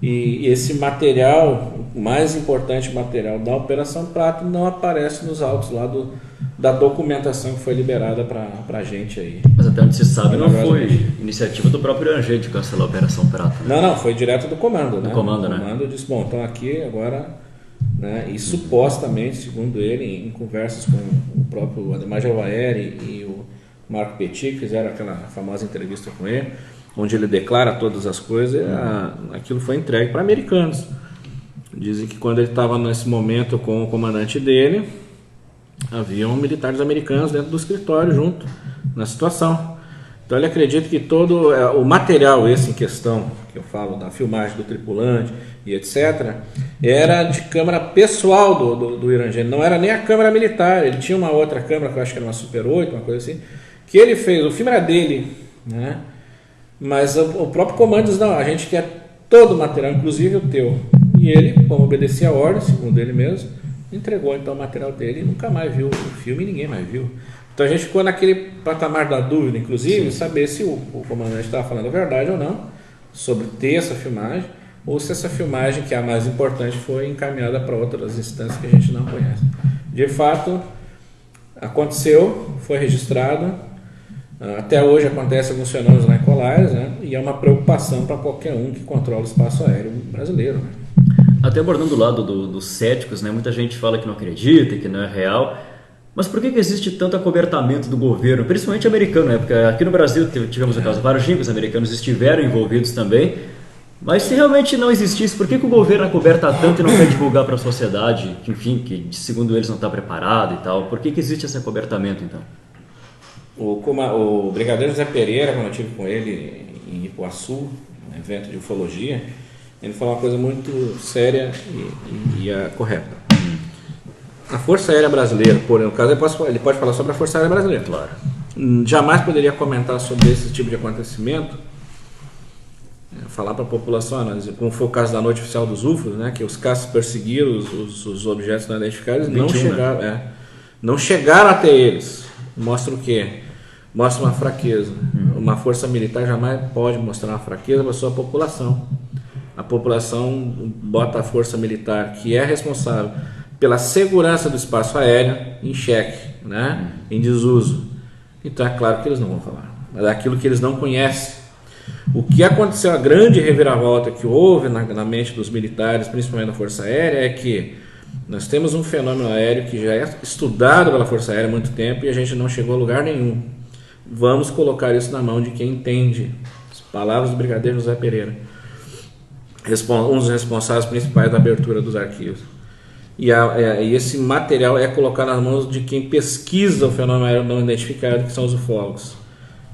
e esse material, o mais importante material da Operação Prato, não aparece nos autos lá da documentação que foi liberada para a gente aí. Mas até onde se sabe, não foi iniciativa do próprio Uiranger de cancelar a Operação Prato. Né? Não, foi direto do comando. Do comando, né? O comando disse, bom, então aqui agora, né, e supostamente, segundo ele, em conversas com o próprio Ademar Javaeri e o Marco Petit, que fizeram aquela famosa entrevista com ele, onde ele declara todas as coisas, aquilo foi entregue para americanos. Dizem que quando ele estava nesse momento com o comandante dele, haviam militares americanos dentro do escritório junto na situação. Então ele acredita que todo o material esse em questão, que eu falo da filmagem do tripulante e etc., era de câmera pessoal do Uiranger, não era nem a câmera militar. Ele tinha uma outra câmera, que eu acho que era uma Super 8, uma coisa assim, que ele fez, o filme era dele, né? Mas o próprio comando diz, não, a gente quer todo o material, inclusive o teu. E ele, como obedecia a ordem, segundo ele mesmo, entregou então o material dele e nunca mais viu o filme e ninguém mais viu. Então a gente ficou naquele patamar da dúvida, inclusive, saber se o comandante estava falando a verdade ou não, sobre ter essa filmagem, ou se essa filmagem, que é a mais importante, foi encaminhada para outras instâncias que a gente não conhece. De fato, aconteceu, foi registrado, até hoje acontece alguns fenômenos lá em Colares, né? E é uma preocupação para qualquer um que controla o espaço aéreo brasileiro, né? Até abordando o lado dos céticos, né? Muita gente fala que não acredita, que não é real. Mas por que existe tanto acobertamento do governo, principalmente americano, né? Porque aqui no Brasil tivemos o caso de Varginha, os americanos estiveram envolvidos também. Mas se realmente não existisse, por que o governo acoberta tanto e não quer divulgar para a sociedade, que, enfim, que segundo eles não está preparado e tal? Por que existe esse acobertamento, então? O brigadeiro Zé Pereira, quando eu estive com ele em Ipuaçu, um evento de ufologia, ele falou uma coisa muito séria e correta. A Força Aérea Brasileira, no caso ele pode falar sobre a Força Aérea Brasileira. Claro. Jamais poderia comentar sobre esse tipo de acontecimento, falar para a população, como foi o caso da noite oficial dos UFOs, né, que os caças perseguiram os objetos não identificados, 21, não chegaram até eles. Mostra o quê? Mostra uma fraqueza. Uma força militar jamais pode mostrar uma fraqueza para a sua população. A população bota a força militar, que é responsável pela segurança do espaço aéreo, em xeque, né? Em desuso. Então é claro que eles não vão falar. É daquilo que eles não conhecem. O que aconteceu, a grande reviravolta que houve na mente dos militares, principalmente da Força Aérea, é que nós temos um fenômeno aéreo que já é estudado pela Força Aérea há muito tempo e a gente não chegou a lugar nenhum. Vamos colocar isso na mão de quem entende. As palavras do brigadeiro José Pereira, um dos responsáveis principais da abertura dos arquivos. E esse material é colocado nas mãos de quem pesquisa o fenômeno aéreo não identificado, que são os ufólogos.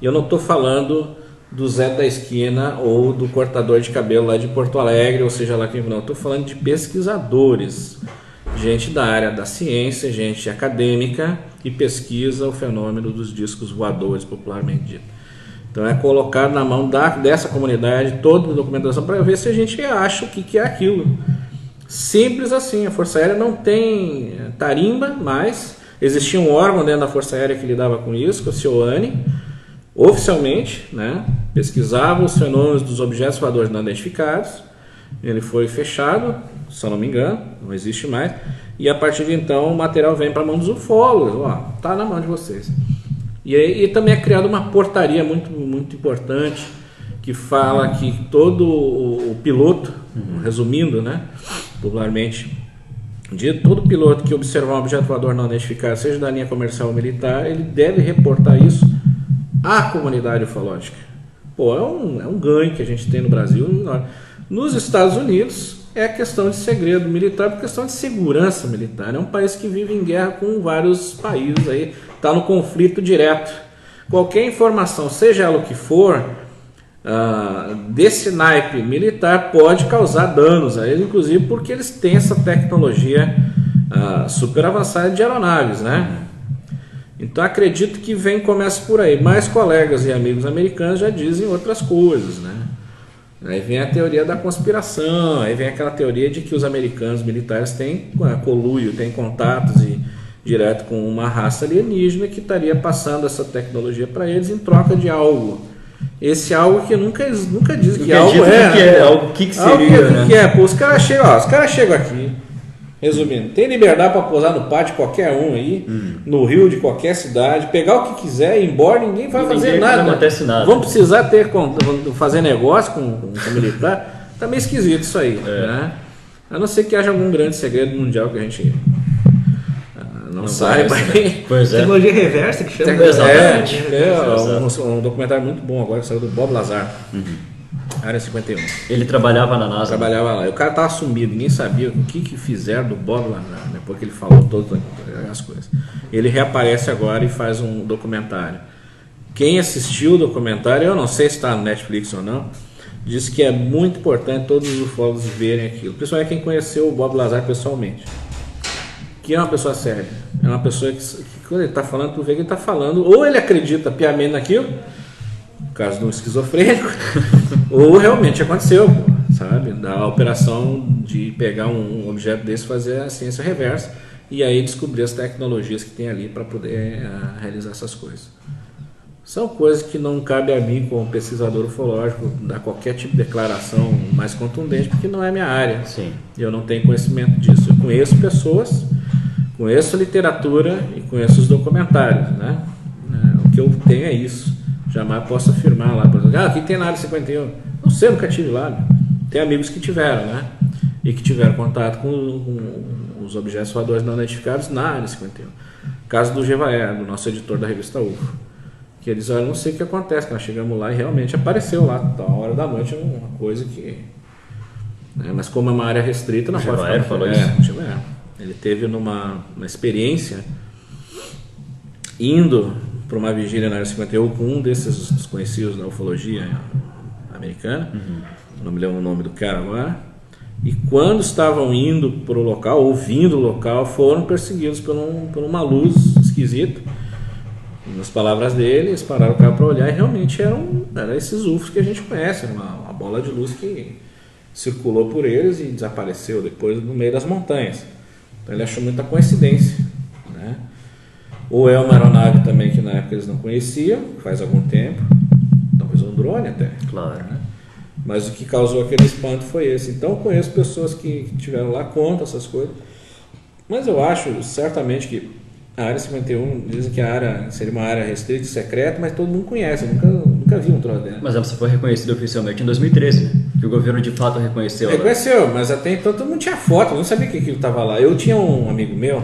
E eu não estou falando do Zé da esquina ou do cortador de cabelo lá de Porto Alegre, ou seja lá quem não. Estou falando de pesquisadores, gente da área da ciência, gente acadêmica que pesquisa o fenômeno dos discos voadores, popularmente dito. Então é colocar na mão dessa comunidade toda a documentação para ver se a gente acha o que é aquilo. Simples assim. A Força Aérea não tem tarimba, mas existia um órgão dentro da Força Aérea que lidava com isso, que é o CIOANE, oficialmente, né, pesquisava os fenômenos dos objetos voadores não identificados. Ele foi fechado, se eu não me engano, não existe mais, e a partir de então o material vem para a mão dos ufólogos. Está na mão de vocês. E também é criada uma portaria muito, muito importante que fala que todo o piloto, resumindo, né, popularmente, todo piloto que observar um objeto voador não identificado, seja da linha comercial ou militar, ele deve reportar isso à comunidade ufológica. É um ganho que a gente tem no Brasil. Nos Estados Unidos é questão de segredo militar, por questão de segurança militar. É um país que vive em guerra com vários países aí, está no conflito direto. Qualquer informação, seja ela o que for, desse naipe militar pode causar danos a eles, inclusive porque eles têm essa tecnologia super avançada de aeronaves, né? Então acredito que começa por aí. Mais colegas e amigos americanos já dizem outras coisas, né? Aí vem a teoria da conspiração, aí vem aquela teoria de que os americanos militares têm conluio, têm contatos direto com uma raça alienígena que estaria passando essa tecnologia para eles em troca de algo. Esse algo que nunca diz que algo é. Algo que seria, né? Que é. Pô, os caras chegam aqui, resumindo, tem liberdade para pousar no pátio de qualquer um aí, no Rio de qualquer cidade, pegar o que quiser, ir embora, ninguém vai fazer nada. Não acontece nada. Vão precisar fazer negócio com militar. Tá meio esquisito isso aí, né? A não ser que haja algum grande segredo mundial que a gente não saiba. Né? Pois é. Tecnologia reversa que chama. Exatamente. Um documentário muito bom agora que saiu do Bob Lazar. Área 51. Ele trabalhava na NASA. Trabalhava lá. E o cara tava sumido, ninguém sabia o que fizeram do Bob Lazar, depois que ele falou todas as coisas. Ele reaparece agora e faz um documentário. Quem assistiu o documentário, eu não sei se está no Netflix ou não, diz que é muito importante todos os ufólogos verem aquilo. Principalmente quem conheceu o Bob Lazar pessoalmente. Que é uma pessoa séria. É uma pessoa que quando ele está falando, tu vê que ele está falando, ou ele acredita piamente naquilo, no caso de um esquizofrênico, ou realmente aconteceu, sabe? Da operação de pegar um objeto desse e fazer a ciência reversa e aí descobrir as tecnologias que tem ali para poder realizar essas coisas. São coisas que não cabe a mim, como pesquisador ufológico, dar qualquer tipo de declaração mais contundente, porque não é minha área. Sim. Eu não tenho conhecimento disso. Eu conheço pessoas, conheço a literatura e conheço os documentários, né? O que eu tenho é isso. Jamais posso afirmar lá, por exemplo, aqui tem na área 51. Não sei, nunca tive lá. Né? Tem amigos que tiveram, né? E que tiveram contato com os objetos voadores não identificados na área 51. Caso do Gevaer, do nosso editor da revista UFO. Que eles, olha, não sei o que acontece, nós chegamos lá e realmente apareceu lá, tá, a hora da noite, uma coisa que... Né, mas como é uma área restrita, não pode falar. Falou isso? Ele teve uma experiência indo para uma vigília na área 51 com um desses desconhecidos da ufologia americana, não me lembro o nome do cara agora, e quando estavam indo para o local, ouvindo o local, foram perseguidos por uma luz esquisita. Nas palavras dele, eles pararam o carro para olhar e realmente eram esses UFOs que a gente conhece, uma bola de luz que circulou por eles e desapareceu depois no meio das montanhas. Então ele achou muita coincidência, né? Ou é uma aeronave também que na época eles não conheciam, faz algum tempo, talvez um drone até. Claro. Né? Mas o que causou aquele espanto foi esse. Então eu conheço pessoas que estiveram lá, contam essas coisas, mas eu acho certamente que a área 51, dizem que a área seria uma área restrita e secreta, mas todo mundo conhece, eu nunca vi um troço dela. Mas ela só foi reconhecida oficialmente em 2013, né? Que o governo de fato reconheceu. Reconheceu, mas até então todo mundo tinha foto, eu não sabia que aquilo estava lá. Eu tinha um amigo meu,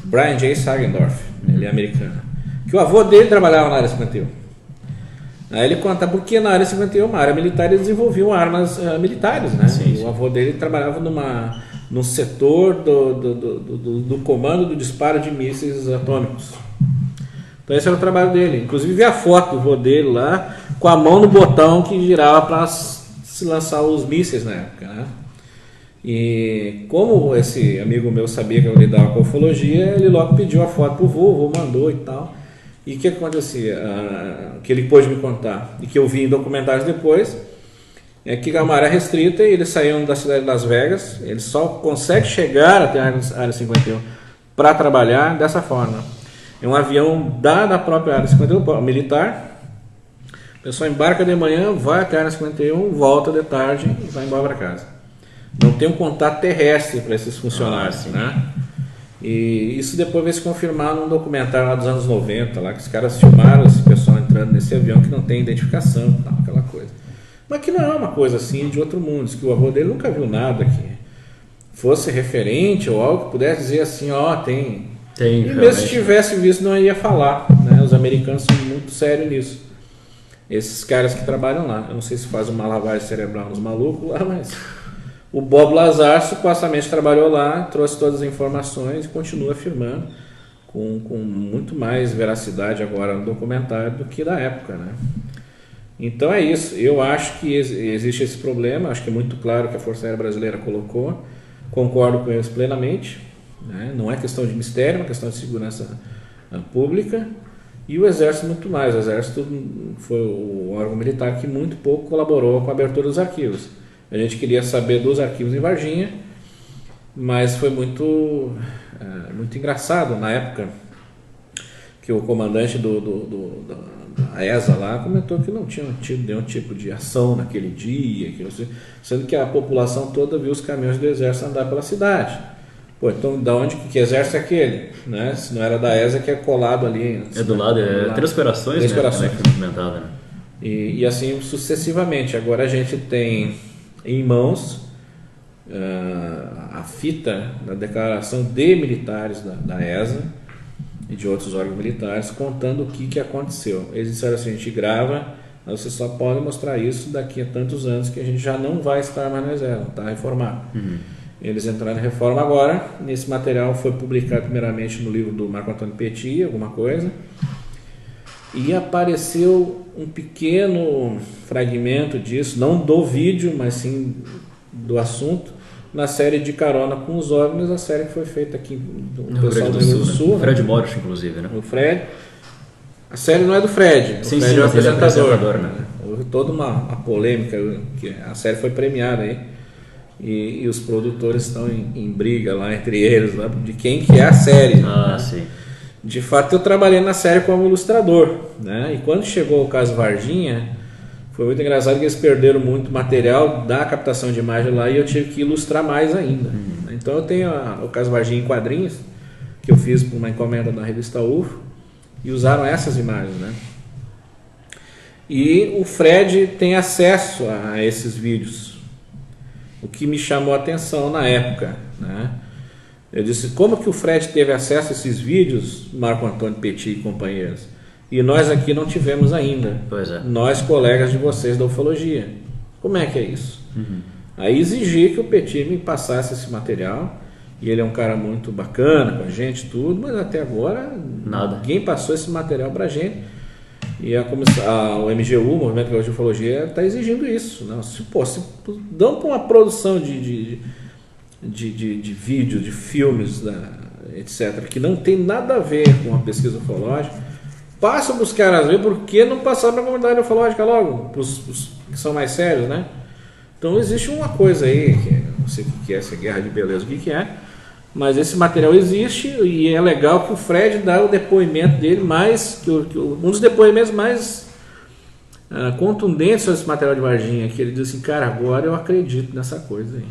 Brian J. Sagendorf, ele é americano, que o avô dele trabalhava na área 51. Aí ele conta porque na área 51, uma área militar, eles desenvolviam armas militares, né? Sim. O avô dele trabalhava no setor do comando do disparo de mísseis atômicos. Então esse era o trabalho dele. Inclusive vi a foto do vô dele lá com a mão no botão que girava para se lançar os mísseis na época, né? E como esse amigo meu sabia que eu lidava com ufologia, ele logo pediu a foto pro vô, o vô mandou e tal. E o que acontecia? Que ele pôde me contar e que eu vi em documentários depois, é que é uma área restrita e eles saíram da cidade de Las Vegas, eles só conseguem chegar até a área 51 para trabalhar dessa forma. É um avião da própria área 51, militar, o pessoal embarca de manhã, vai até a área 51, volta de tarde e vai embora para casa. Não tem um contato terrestre para esses funcionários, né? E isso depois vai se confirmar num documentário lá dos anos 90, lá que os caras filmaram esse pessoal entrando nesse avião que não tem identificação, tal, aquela coisa. Mas que não é uma coisa assim de outro mundo, que o avô dele nunca viu nada que fosse referente ou algo que pudesse dizer assim, ó, tem. E mesmo se tivesse visto, não ia falar, né? Os americanos são muito sérios nisso. Esses caras que trabalham lá, eu não sei se faz uma lavagem cerebral nos malucos lá, mas o Bob Lazar supostamente trabalhou lá, trouxe todas as informações e continua afirmando com muito mais veracidade agora no documentário do que da época, né? Então é isso, eu acho que existe esse problema, acho que é muito claro que a Força Aérea Brasileira colocou, concordo com eles plenamente, né? Não é questão de mistério, é uma questão de segurança pública, e o Exército muito mais. O Exército foi o órgão militar que muito pouco colaborou com a abertura dos arquivos. A gente queria saber dos arquivos em Varginha, mas foi muito engraçado na época que o comandante da ESA lá comentou que não tinha tido nenhum tipo de ação naquele dia, sendo que a população toda viu os caminhões do Exército andar pela cidade. Pô, então da onde que exército é aquele? Né? Se não era da ESA, que é colado ali. É do lado, Três Corações, Três Corações. Né? Foi documentada, né? E assim sucessivamente. Agora a gente tem em mãos a fita da declaração de militares da ESA e de outros órgãos militares contando o que aconteceu. Eles disseram assim, a gente grava, mas você só pode mostrar isso daqui a tantos anos que a gente já não vai estar mais no exército, está reformado. Eles entraram em reforma agora, nesse material foi publicado primeiramente no livro do Marco Antônio Petit, alguma coisa, e apareceu um pequeno fragmento disso, não do vídeo, mas sim do assunto, na série De Carona com os OVNIs, a série que foi feita aqui do pessoal do Rio Grande do Sul. O Fred Morris, inclusive, né? O Fred. A série não é do Fred, Sim, Fred é o apresentador. Né? O houve toda uma polêmica, que a série foi premiada aí, e os produtores estão em briga lá entre eles, lá, de quem que é a série. Ah, né? sim. De fato, eu trabalhei na série como ilustrador, né? E quando chegou o caso Varginha, foi muito engraçado que eles perderam muito material da captação de imagem lá e eu tive que ilustrar mais ainda. Então eu tenho o caso Varginha em quadrinhos, que eu fiz por uma encomenda da revista UFO, e usaram essas imagens, né? E o Fred tem acesso a esses vídeos, o que me chamou a atenção na época, né? Eu disse, como que o Fred teve acesso a esses vídeos, Marco Antônio Petit e companheiros, e nós aqui não tivemos ainda? Pois é. Nós, colegas de vocês da ufologia. Como é que é isso? Aí exigi que o Petit me passasse esse material, e ele é um cara muito bacana com a gente, tudo, mas até agora Nada. ninguém passou esse material pra gente. E o MGU, o Movimento Gaúcho de Ufologia, está exigindo isso. Não? Se dão para uma produção de vídeos, de filmes, etc., que não tem nada a ver com a pesquisa ufológica, passa para os caras ver, por que não passar para a comunidade ufológica logo, para os que são mais sérios, né? Então existe uma coisa aí, que não sei o que é essa guerra de beleza, o que é, mas esse material existe e é legal que o Fred dá o depoimento dele um dos depoimentos mais contundentes sobre esse material de Varginha, que ele diz assim, cara, agora eu acredito nessa coisa aí.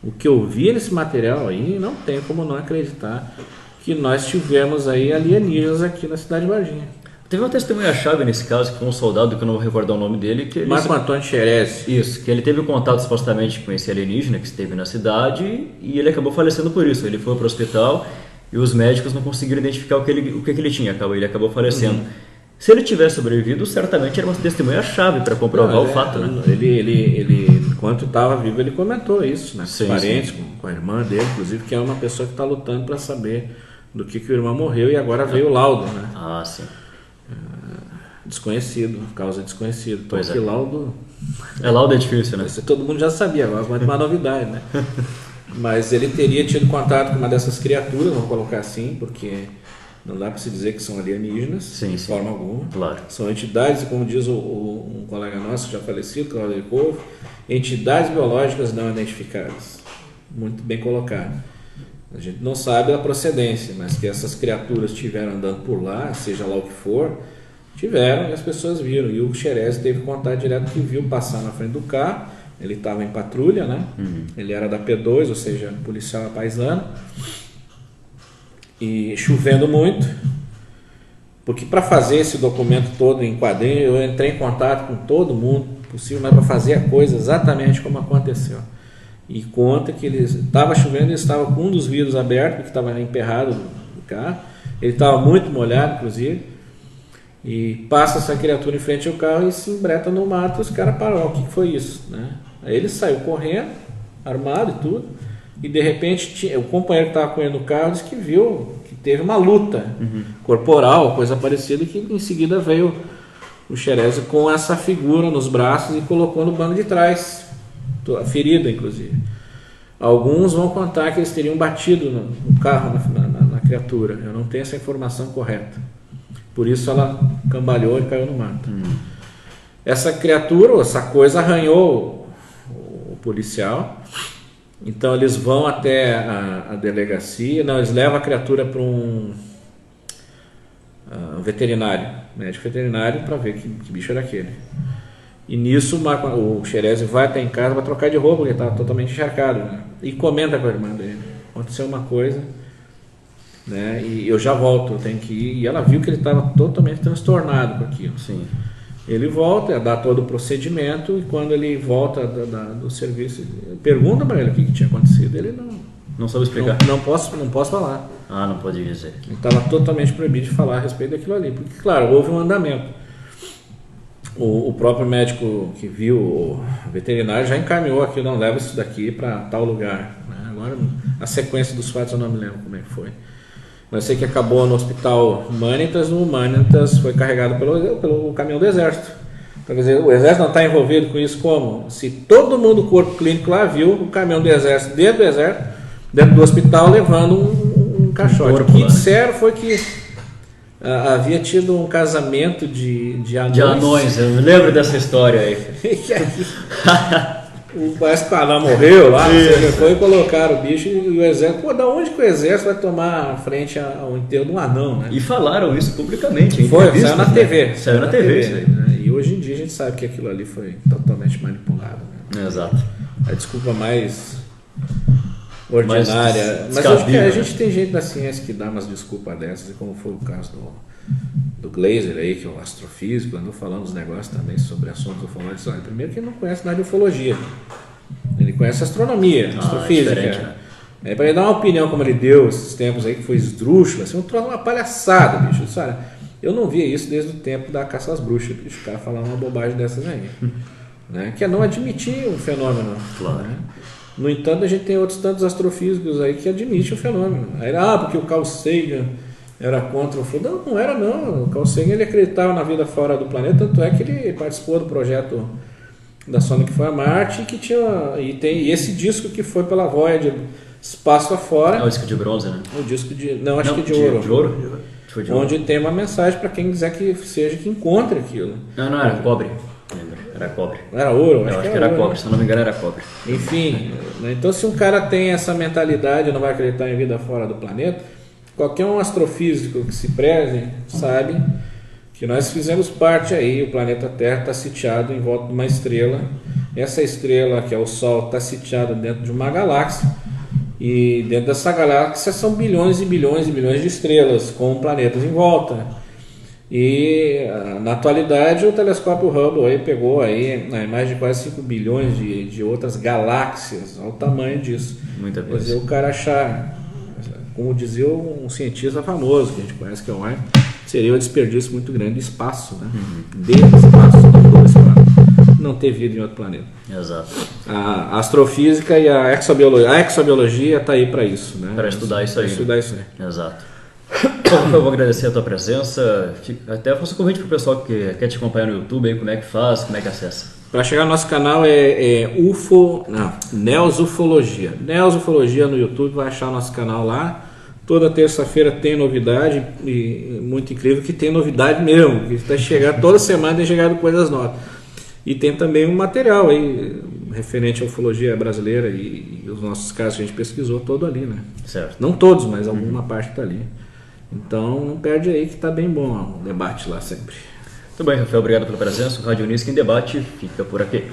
O que eu vi nesse material aí, não tem como não acreditar que nós tivemos aí alienígenas aqui na cidade de Varginha. Teve uma testemunha-chave nesse caso, que foi um soldado, que eu não vou recordar o nome dele, que ele... Marco Antônio Xerez. Isso, que ele teve contato supostamente com esse alienígena que esteve na cidade e ele acabou falecendo por isso. Ele foi para o hospital e os médicos não conseguiram identificar o que ele tinha, ele acabou falecendo. Se ele tivesse sobrevivido, certamente era uma testemunha-chave para comprovar o fato, né? Ele, enquanto estava vivo, ele comentou isso, né? Com Sim, os parentes, sim. com a irmã dele, inclusive, que é uma pessoa que está lutando para saber do que o irmão morreu e agora veio o laudo, né? Ah, sim. Desconhecido, causa desconhecida. Pois porque é. laudo Laudo é difícil, né? todo mundo já sabia, agora é uma novidade, né? Mas ele teria tido contato com uma dessas criaturas, vamos colocar assim, porque não dá para se dizer que são alienígenas, Sim, de sim. forma alguma. Claro. São entidades, como diz um colega nosso, já falecido, Cláudio Couve, entidades biológicas não identificadas. Muito bem colocado. A gente não sabe a procedência, mas que essas criaturas estiveram andando por lá, seja lá o que for, tiveram e as pessoas viram. E o Xerez teve contato direto, que viu passar na frente do carro. Ele estava em patrulha, né? Ele era da P2, ou seja, policial paisano. E chovendo muito, porque para fazer esse documento todo em quadrinho, eu entrei em contato com todo mundo possível, mas para fazer a coisa exatamente como aconteceu. E conta que ele estava chovendo, ele estava com um dos vidros abertos, porque estava emperrado no carro, ele estava muito molhado, inclusive, e passa essa criatura em frente ao carro e se embreta no mato, e os caras pararam, o que foi isso? Né? Aí ele saiu correndo, armado e tudo, e de repente o companheiro que estava com ele no carro disse que viu que teve uma luta corporal, coisa parecida, que em seguida veio o Xerez com essa figura nos braços e colocou no banco de trás, ferida inclusive. Alguns vão contar que eles teriam batido no carro, na criatura. Eu não tenho essa informação correta, por isso ela cambaleou e caiu no mato. Essa criatura, essa coisa arranhou o policial. Então eles vão até a delegacia, eles levam a criatura para um veterinário, médico veterinário, para ver que bicho era aquele. E nisso o Xerez vai até em casa para trocar de roupa, porque estava totalmente encharcado, né? E comenta com a irmã dele: aconteceu uma coisa, né? E eu já volto, eu tenho que ir. E ela viu que ele estava totalmente transtornado com aquilo. Sim. Ele volta, dá todo o procedimento, e quando ele volta do serviço, pergunta para ele o que tinha acontecido. Ele não sabe explicar. Não posso falar. Ah, não pode dizer. Ele estava totalmente proibido de falar a respeito daquilo ali, porque, claro, houve um andamento. O próprio médico que viu, o veterinário, já encaminhou aqui, não leva isso daqui para tal lugar. Né? Agora, a sequência dos fatos eu não me lembro como é que foi. Mas sei que acabou no hospital Humanitas. No Humanitas foi carregado pelo caminhão do Exército. Então, quer dizer, o Exército não está envolvido com isso como? Se todo mundo do corpo clínico lá viu o caminhão do Exército, dentro do hospital, levando um caixote. O que disseram foi que havia tido um casamento de anões. De anões, eu lembro dessa história aí. Parece que o anão morreu lá, foi colocar o bicho e o exército. Pô, da onde que o exército vai tomar frente ao enterro de um anão, né? E falaram isso publicamente. Saiu na TV. Saiu na TV, isso aí. Né? E hoje em dia a gente sabe que aquilo ali foi totalmente manipulado. Né? Exato. A desculpa mais ordinária. Mas a gente tem gente da ciência que dá umas desculpas dessas, como foi o caso do Glaser aí, que é um astrofísico, andou falando uns negócios também sobre assuntos ufológicos. Olha, primeiro que ele não conhece nada de ufologia. Ele conhece astronomia, astrofísica. Né? Para ele dar uma opinião como ele deu esses tempos aí, que foi esdrúxula, assim, uma palhaçada, bicho. Sabe? Eu não via isso desde o tempo da caça às bruxas, bicho. O cara falando uma bobagem dessas aí. Né? Que é não admitir um fenômeno. Claro. Né? No entanto, a gente tem outros tantos astrofísicos aí que admitem o fenômeno. Aí, porque o Carl Sagan era contra o fenômeno. Não era não. O Carl Sagan ele acreditava na vida fora do planeta, tanto é que ele participou do projeto da sonda que foi a Marte e esse disco que foi pela Voyager espaço afora. É o disco de bronze, né? O disco de... Não, acho que de ouro. De ouro? Foi de ouro. Onde tem uma mensagem para quem quiser que seja que encontre aquilo. Não, era cobre. Lembra? Era cobre. Era ouro? Eu acho que era cobre, se eu não me engano era cobre. Enfim, então se um cara tem essa mentalidade e não vai acreditar em vida fora do planeta, qualquer um astrofísico que se preze sabe que nós fizemos parte aí, o planeta Terra está sitiado em volta de uma estrela. Essa estrela, que é o Sol, está sitiada dentro de uma galáxia. E dentro dessa galáxia são bilhões e bilhões e bilhões de estrelas com planetas em volta. E na atualidade o telescópio Hubble aí pegou aí, mais de quase 5 bilhões de outras galáxias. Olha o tamanho disso. Muita Quer coisa. dizer, o cara achar, como dizia um cientista famoso que a gente conhece, que é o Einstein, seria um desperdício muito grande de espaço, né? Desse espaço, do espaço, não ter vida em outro planeta. Exato. A astrofísica e a exobiologia está aí para isso, né? Para estudar isso aí. Para estudar isso aí. Exato. Bom, eu vou agradecer a tua presença. Até faço um convite para o pessoal que quer te acompanhar no YouTube, aí, como é que faz, como é que acessa. Para chegar no nosso canal Neos Ufologia. Neos Ufologia no YouTube, vai achar nosso canal lá. Toda terça-feira tem novidade, e muito incrível que tem novidade mesmo, que está chegando toda semana, tem chegado coisas novas. E tem também um material aí referente à ufologia brasileira e os nossos casos que a gente pesquisou todo ali, né? Certo. Não todos, mas alguma parte está ali. Então não perde aí que está bem bom o debate lá sempre. Muito bem, Rafael, obrigado pela presença. O Rádio Unisc em Debate fica por aqui.